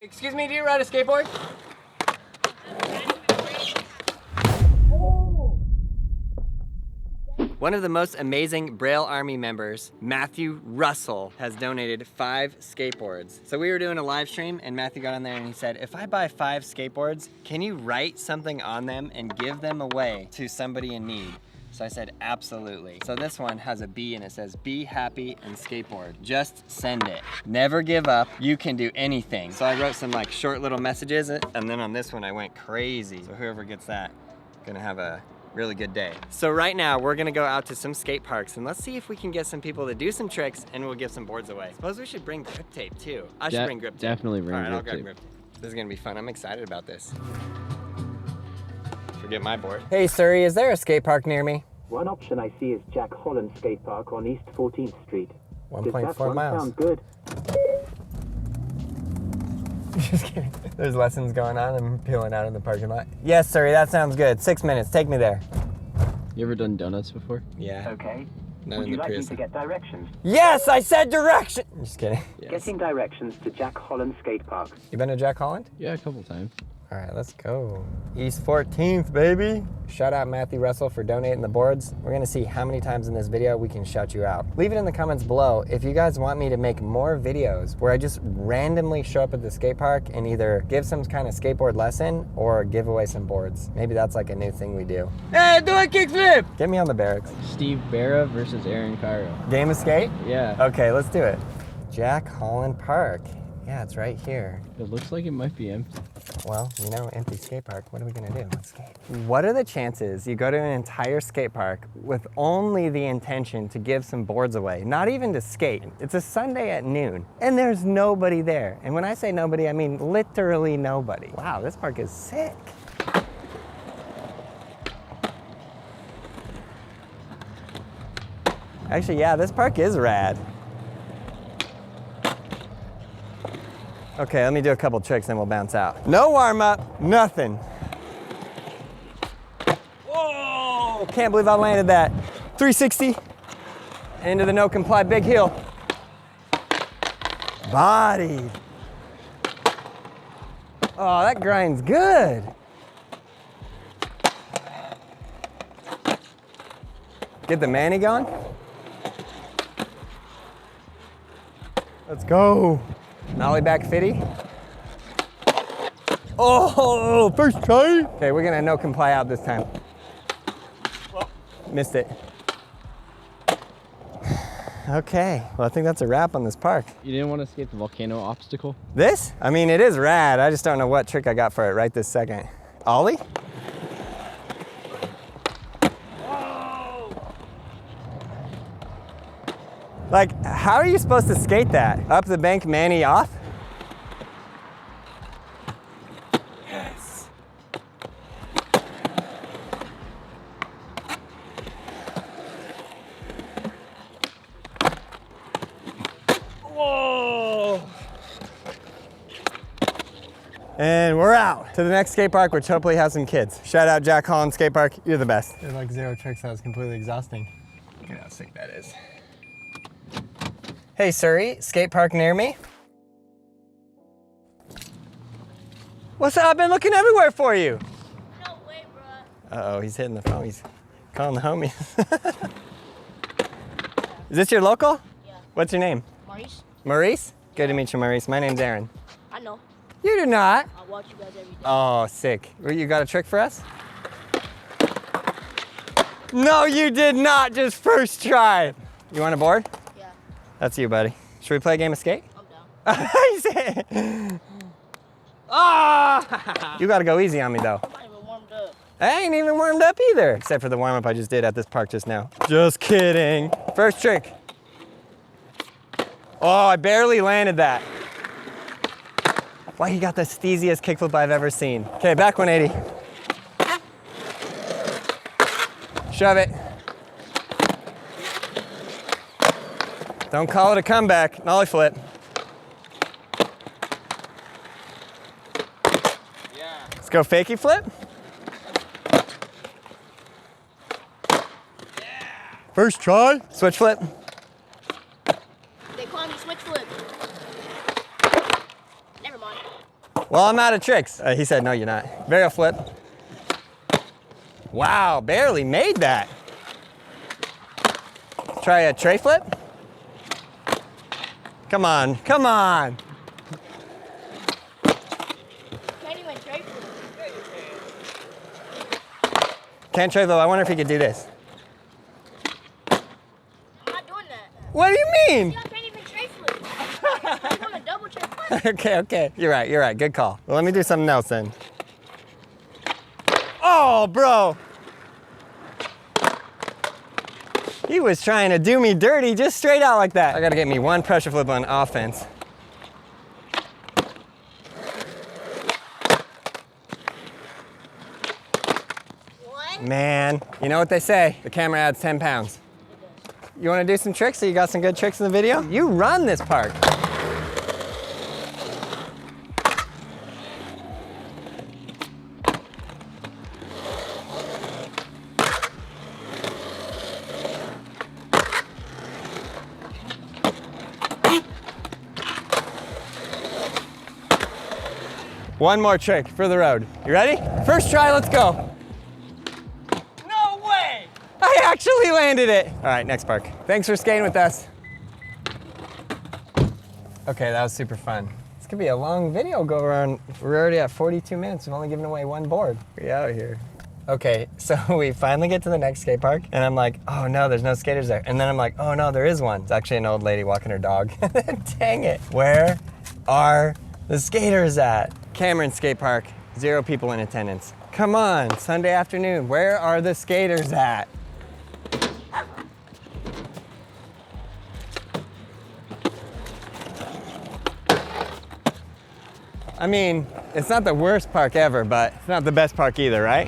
Excuse me, do you ride a skateboard? One of the most amazing Braille Army members, Matthew Russell, has donated 5 skateboards. So we were doing a live stream and Matthew got on there and he said, if I buy 5 skateboards, can you write something on them and give them away to somebody in need? So I said, absolutely. So this one has a B and it says, be happy and skateboard. Just send it. Never give up. You can do anything. So I wrote some like short little messages and then on this one I went crazy. So whoever gets that, gonna have a really good day. So right now we're gonna go out to some skate parks and let's see if we can get some people to do some tricks and we'll give some boards away. Suppose we should bring grip tape too. I should bring grip tape. Definitely bring grip tape. All right, I'll grab grip tape. This is gonna be fun. I'm excited about this. Forget my board. Hey Surrey, is there a skate park near me? One option I see is Jack Holland Skatepark on East 14th Street. 1.4 miles. Sound good? Just kidding. There's lessons going on. I'm peeling out in the parking lot. Yes, Surrey, that sounds good. 6 minutes. Take me there. You ever done donuts before? Yeah. Okay. Not Would in you the like me Prius. to get directions? Yes, I said direction. Just kidding. Yes. Getting directions to Jack Holland Skatepark. You been to Jack Holland? Yeah, a couple times. All right, let's go. East 14th, baby. Shout out Matthew Russell for donating the boards. We're gonna see how many times in this video we can shout you out. Leave it in the comments below if you guys want me to make more videos where I just randomly show up at the skate park and either give some kind of skateboard lesson or give away some boards. Maybe that's like a new thing we do. Hey, do a kickflip! Get me on the barracks. Steve Barra versus Aaron Kyro. Game of skate? Yeah. Okay, let's do it. Jack Holland Park. Yeah, it's right here. It looks like it might be empty. Well, you know, empty skate park. What are we gonna do? Let's skate. What are the chances you go to an entire skate park with only the intention to give some boards away, not even to skate? It's a Sunday at noon, and there's nobody there. And when I say nobody, I mean literally nobody. Wow, this park is sick. Actually, yeah, this park is rad. Okay, let me do a couple tricks and we'll bounce out. No warm up, nothing. Whoa! Can't believe I landed that. 360, into the no comply big hill. Body. Oh, that grind's good. Get the Manny going. Let's go. Nollie back 50. Oh, first try. Okay, we're gonna no comply out this time. Missed it. Okay, well I think that's a wrap on this park. You didn't want to skate the volcano obstacle? This? I mean, it is rad. I just don't know what trick I got for it right this second. Ollie? Like, how are you supposed to skate that? Up the bank, Manny off? Yes. Whoa! And we're out to the next skate park, which hopefully has some kids. Shout out Jack Holland Skate Park. You're the best. There's like 0 tricks. That was completely exhausting. Look at how sick that is. Hey Surrey, skate park near me? What's up? I've been looking everywhere for you. No way, bro. Uh-oh, he's hitting the phone. He's calling the homies. Is this your local? Yeah. What's your name? Maurice? Maurice? Good to meet you, Maurice. My name's Aaron. I know. You do not. I watch you guys every day. Oh, sick. You got a trick for us? No, you did not. Just first try. You want a board? Yeah, That's you, buddy. Should we play a game of skate? I'm down. He said, ah! You gotta go easy on me though. I'm not even warmed up. I ain't even warmed up either, except for the warm up I just did at this park just now. Just kidding. First trick. Oh, I barely landed that. Wow, he got the steeziest kickflip I've ever seen. Okay, back 180. Shove it. Don't call it a comeback. Nollie flip. Yeah. Let's go fakie flip. Yeah. First try. Switch flip. They call me switch flip. Never mind. Well, I'm out of tricks. He said, no, you're not. Barrel flip. Wow, barely made that. Try a tray flip. Come on, come on. Can't even tray flip. Can't tray though, I wonder if he could do this. I'm not doing that. What do you mean? Y'all can't even tray flip. I'm doing a double tray flip. Okay. You're right, good call. Well, let me do something else then. Oh, bro. He was trying to do me dirty just straight out like that. I gotta get me one pressure flip on offense. What? Man, you know what they say, the camera adds 10 pounds. You wanna do some tricks so you got some good tricks in the video? You run this park. One more trick for the road. You ready? First try, let's go. No way! I actually landed it. All right, next park. Thanks for skating with us. Okay, that was super fun. This could be a long video go around. We're already at 42 minutes. We've only given away one board. We're out of here. Okay, so we finally get to the next skate park and I'm like, oh no, there's no skaters there. And then I'm like, oh no, there is one. It's actually an old lady walking her dog. Dang it. Where are the skaters at? Cameron Skate Park, 0 people in attendance. Come on, Sunday afternoon, where are the skaters at? I mean, it's not the worst park ever, but it's not the best park either, right?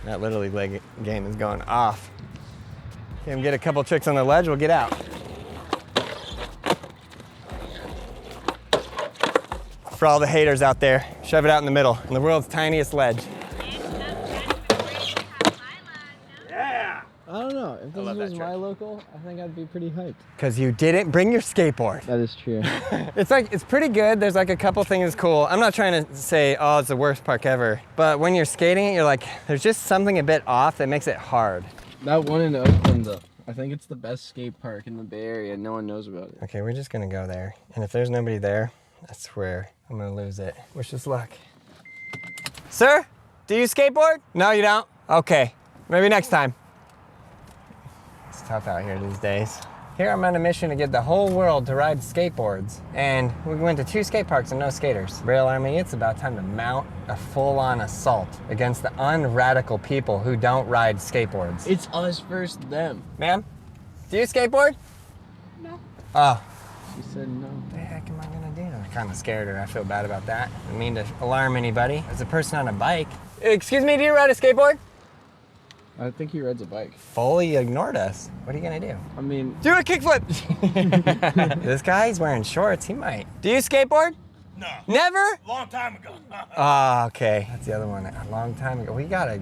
That Little League game is going off. Can we get a couple tricks on the ledge, we'll get out. For all the haters out there, shove it out in the middle, on the world's tiniest ledge. Yeah! I don't know. If this love that was my trick. local, I think I'd be pretty hyped. Because you didn't bring your skateboard. That is true. It's pretty good. There's like a couple things cool. I'm not trying to say, oh, it's the worst park ever. But when you're skating, you're like, there's just something a bit off that makes it hard. That one in Oakland, though. I think it's the best skate park in the Bay Area. No one knows about it. Okay, we're just gonna go there. And if there's nobody there, I swear, I'm gonna lose it. Wish us luck. Sir, do you skateboard? No, you don't? Okay, maybe next time. It's tough out here these days. Here I'm on a mission to get the whole world to ride skateboards. And we went to 2 skate parks and no skaters. Braille Army, it's about time to mount a full-on assault against the unradical people who don't ride skateboards. It's us versus them. Ma'am, do you skateboard? No. Oh. She said no. What the heck am I gonna do? I kind of scared her. I feel bad about that. I didn't mean to alarm anybody. There's a person on a bike. Excuse me, do you ride a skateboard? I think he rides a bike. Fully ignored us. What are you gonna do? I mean, Do a kickflip! This guy's wearing shorts, he might. Do you skateboard? No. Never? Long time ago. Oh, okay. That's the other one. A long time ago. We gotta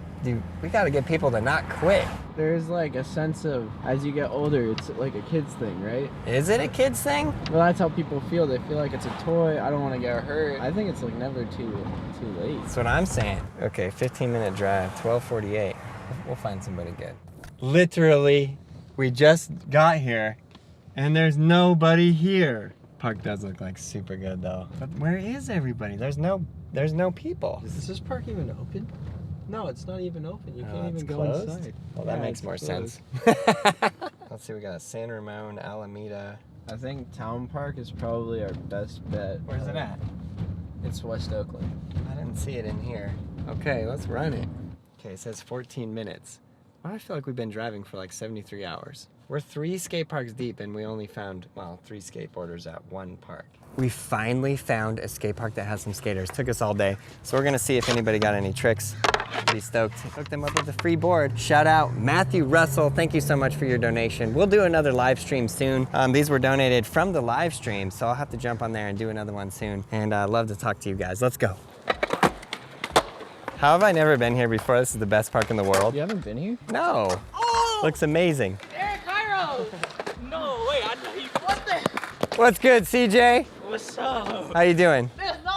get people to not quit. there's like a sense of, as you get older, it's like a kid's thing, right? Is it a kid's thing? Well, that's how people feel. They feel like it's a toy. I don't want to get hurt. I think it's like never too late. That's what I'm saying. Okay, 15-minute drive, 12:48. We'll find somebody good. Literally, we just got here, and there's nobody here. Park does look like super good though. But where is everybody? There's no people. Is this park even open? No, it's not even open. You Oh, can't it's even go closed? inside. Well, that Yeah, makes it's more closed. sense. Let's see, we got San Ramon, Alameda. I think Town Park is probably our best bet. Where's it at? It's West Oakland. I didn't see it in here. Okay, let's run it. Okay, it says 14 minutes. Why do I feel like we've been driving for like 73 hours? We're 3 skate parks deep and we only found, well, 3 skateboarders at 1 park. We finally found a skate park that has some skaters. Took us all day. So we're gonna see if anybody got any tricks. Be stoked. Hook them up with a free board. Shout out Matthew Russell. Thank you so much for your donation. We'll do another live stream soon. These were donated from the live stream, so I'll have to jump on there and do another one soon. And I'd love to talk to you guys. Let's go. How have I never been here before? This is the best park in the world. You haven't been here? No. Oh! Looks amazing. Kyro! No way, I know you. What the? What's good, CJ? what's up? How you doing? There's no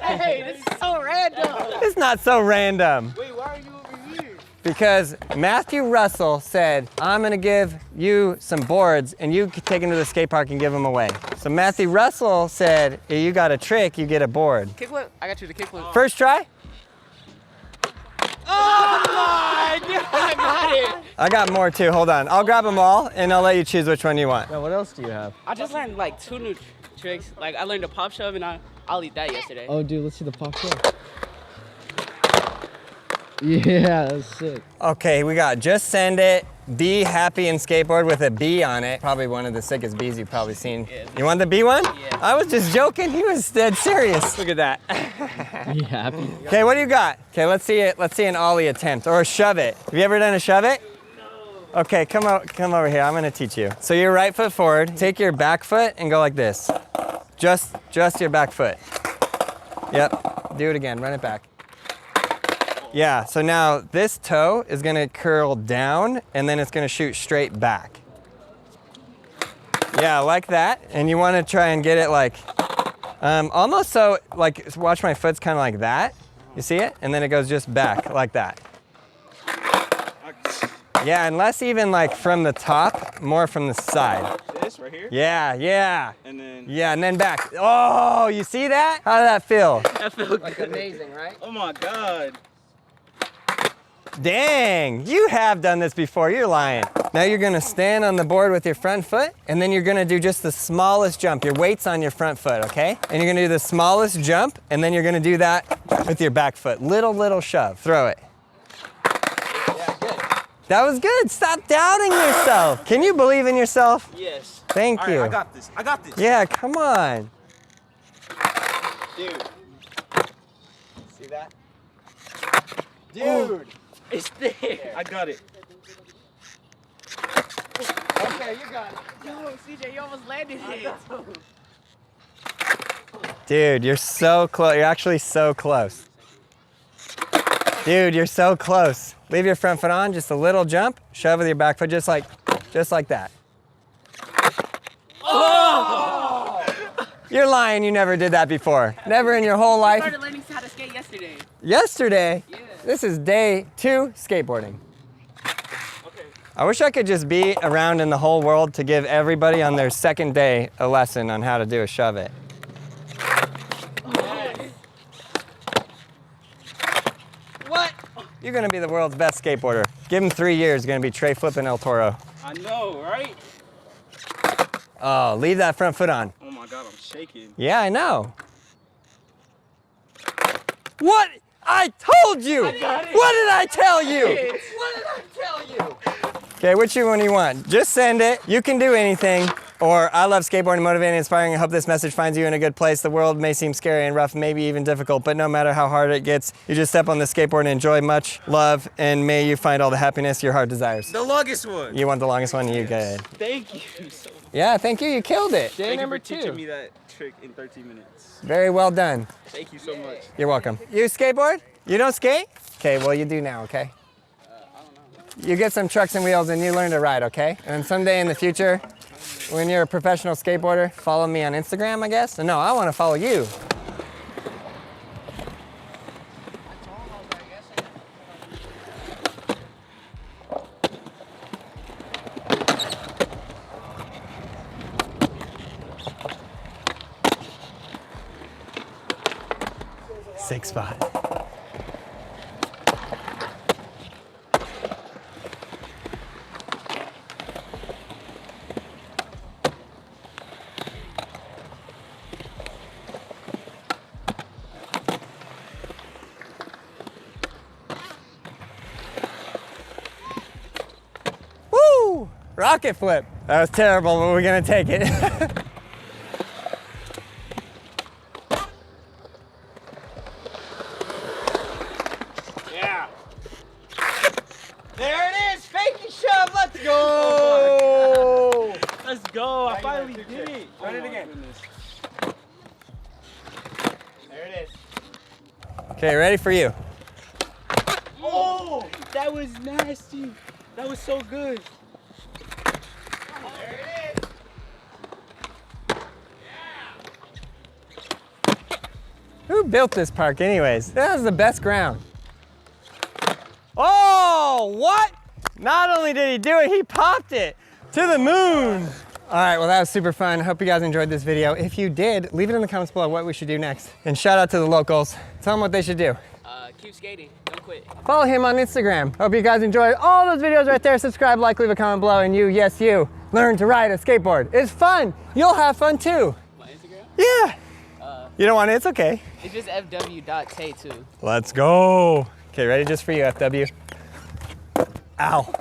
way. This is so random. It's not so random. Wait, why are you over here? Because Matthew Russell said, I'm gonna give you some boards and you can take them to the skate park and give them away. So Matthew Russell said, if you got a trick, you get a board. Kickflip? I got you the kickflip. First try? Oh my God! I got it. I got more too, hold on. I'll grab them all and I'll let you choose which one you want. Now, what else do you have? I just learned like 2 new tricks. Like I learned a pop shove and I'll eat that yesterday. Oh, dude, let's see the pop shove. Yeah, that's sick. Okay, we got Just Send It, Be Happy and Skateboard with a B on it. Probably one of the sickest B's you've probably seen. Yeah. You want the B one? Yeah. I was just joking, he was dead serious. Look at that. You happy? Okay, what do you got? Okay, let's see it. Let's see an ollie attempt or a shove it. Have you ever done a shove it? No. Okay, come over here. I'm gonna teach you. So your right foot forward, take your back foot and go like this. Just your back foot. Yep, do it again, run it back. Yeah, so now this toe is gonna curl down and then it's gonna shoot straight back. Yeah, like that. And you wanna try and get it like, almost so, like, watch my foot's kinda like that. You see it? And then it goes just back like that. Yeah, and less even like from the top, more from the side. This right here? Yeah. And then. Yeah, and then back. Oh, you see that? How did that feel? That felt Like good. amazing, right? Oh my God. Dang, you have done this before, you're lying. Now you're gonna stand on the board with your front foot, and then you're gonna do just the smallest jump. Your weight's on your front foot, okay? And you're gonna do the smallest jump, and then you're gonna do that with your back foot. Little shove, throw it. Yeah, good. That was good, stop doubting yourself. Can you believe in yourself? Yes. Thank All right, you. I got this. Yeah, come on. Dude. See that? Dude. It's there. I got it. Okay, you got it. Yo, CJ, you almost landed it. Dude, you're so close. You're actually so close. Dude, you're so close. Leave your front foot on, just a little jump, shove with your back foot, just like that. Oh! You're lying, you never did that before. Never in your whole I life. started learning how to skate yesterday. Yesterday? Yeah. This is day 2 skateboarding. Okay. I wish I could just be around in the whole world to give everybody on their second day a lesson on how to do a shove it. What? You're gonna be the world's best skateboarder. Give him 3 years, you're gonna be Trey flipping El Toro. I know, right? Oh, leave that front foot on. Oh my God, I'm shaking. Yeah, I know. What? I told you! What did I tell you? What did I tell you? Okay, which one do you want? Just send it. You can do anything. Or, I love skateboarding, motivating, inspiring. I hope this message finds you in a good place. The world may seem scary and rough, maybe even difficult, but no matter how hard it gets, you just step on the skateboard and enjoy. Much love, and may you find all the happiness your heart desires. The longest one. You want the longest one? You good. Thank you so much. Yeah, thank you. You killed it. Day Thank number you for 2. teaching me that trick in 13 minutes. Very well done. Thank you so much. You're welcome. You skateboard? You don't skate? Okay, well you do now, okay? You get some trucks and wheels and you learn to ride, okay? And someday in the future, when you're a professional skateboarder, follow me on Instagram, I guess? No, I want to follow you. Sick spot. Woo! Rocket flip. That was terrible, but we're gonna take it. Yeah. There it is, fake and shove, let's go! Let's go. I finally did it. Run it Oh my again. goodness. There it is. Okay, ready for you. Oh, that was nasty. That was so good. There it is. Who built this park anyways? That was the best ground. Oh, what? Not only did he do it, he popped it to the moon. All right, well, that was super fun. Hope you guys enjoyed this video. If you did, leave it in the comments below what we should do next. And shout out to the locals. Tell them what they should do. Keep skating. Don't quit. Follow him on Instagram. Hope you guys enjoyed all those videos right there. Subscribe, like, leave a comment below, and you, yes you, learn to ride a skateboard. It's fun. You'll have fun too. My Instagram? Yeah. You don't want it? It's okay. It's just fw.tay2. Let's go. Okay, ready just for you, FW. Ow.